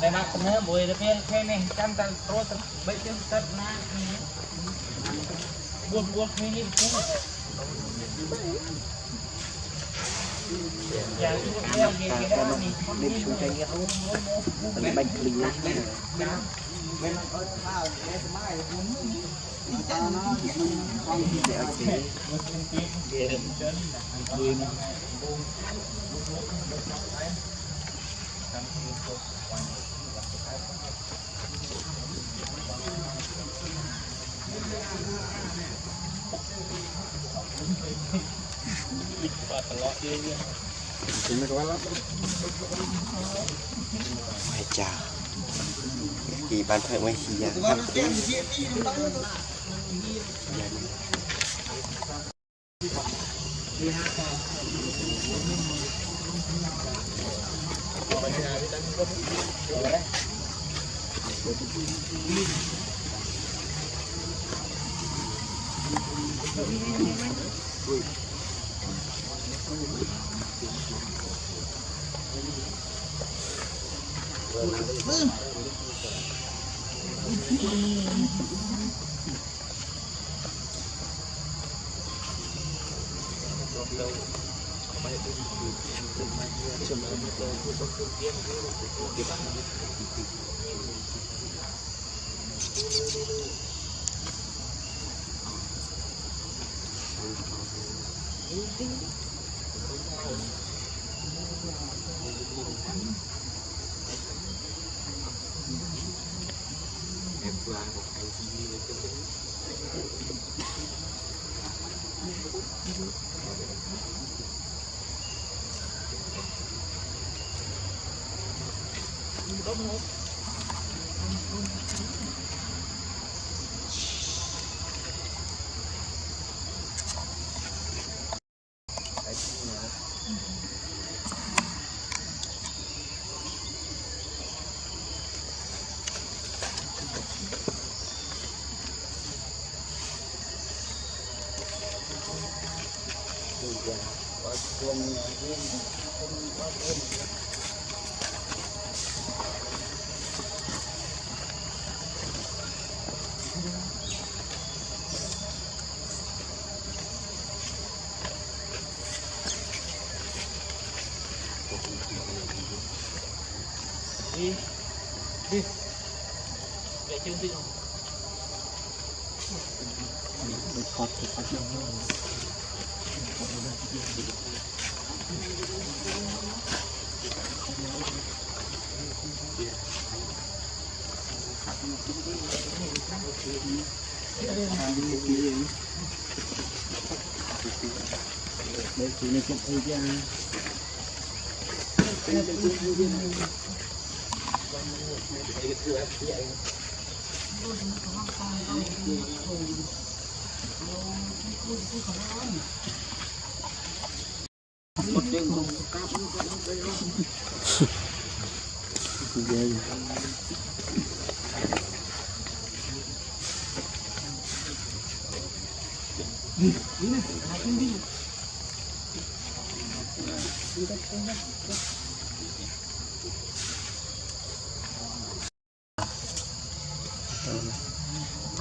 đây mà cũng hết buổi được cái này trăm ta pro tập bảy tiếng tập na buồn buồn như như cũ dạ chúng ta đeo gì cái đó này con đi xuống đây không muốn bánh lì bên ơi sao để mai nó con gì để chế chân mày chào gì bạn phải mấy gì vậy đi đi để chương trình khót thì khót nhiều hơn đây chỉ là chuyện thời gian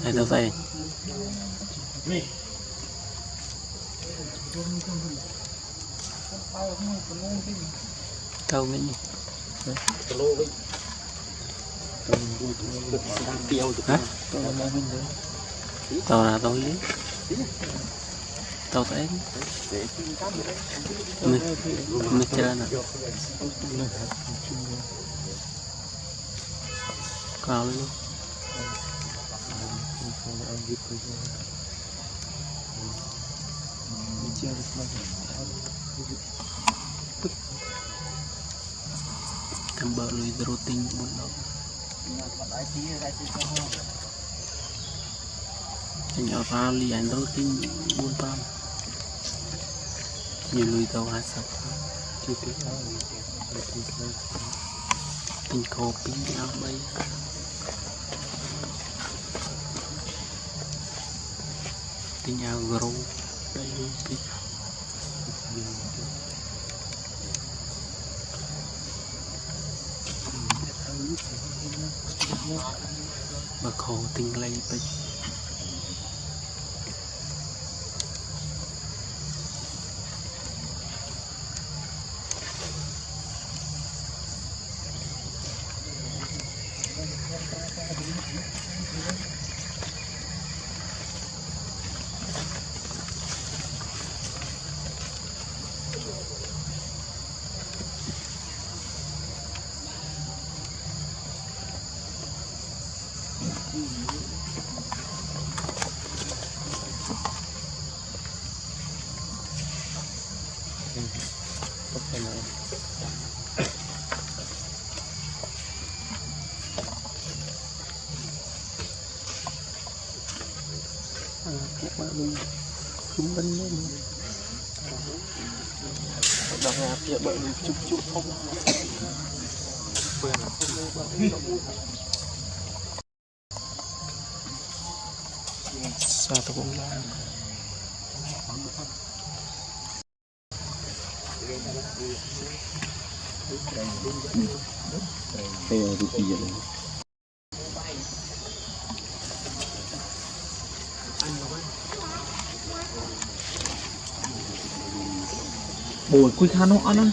Đây đâu vậy? Đâu cái gì? Hả? Tao là tôi lý. tàu thế để mình chơi nè cao luôn thằng bờ lùi routine buồn lắm nhỏ ra lì anh routine buồn tam nhiều lùi tàu hai sập tình khổ pin áo bay tình áo gro đây luôn pin mà khổ tình lây bay các bạn luôn chúng bánh luôn đằng nào kia bạn đi chụp chụp không sao tôi cũng làm đây là cái gì vậy bùi quy khăn nó ăn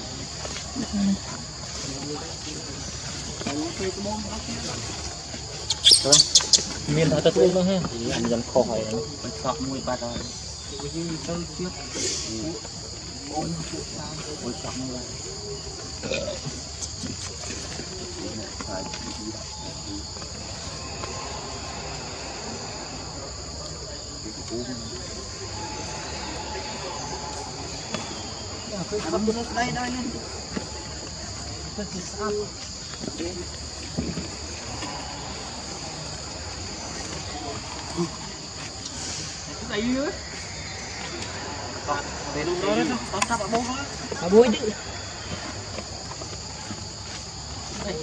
miền thái tật luôn đó ha anh dần kho hỏi nó sọt mùi bát rồi tới trước ôi sọt mùi không được đây đây nên thật sao cái gì nữa để luôn đó nó sao bà bố bà bố chứ đây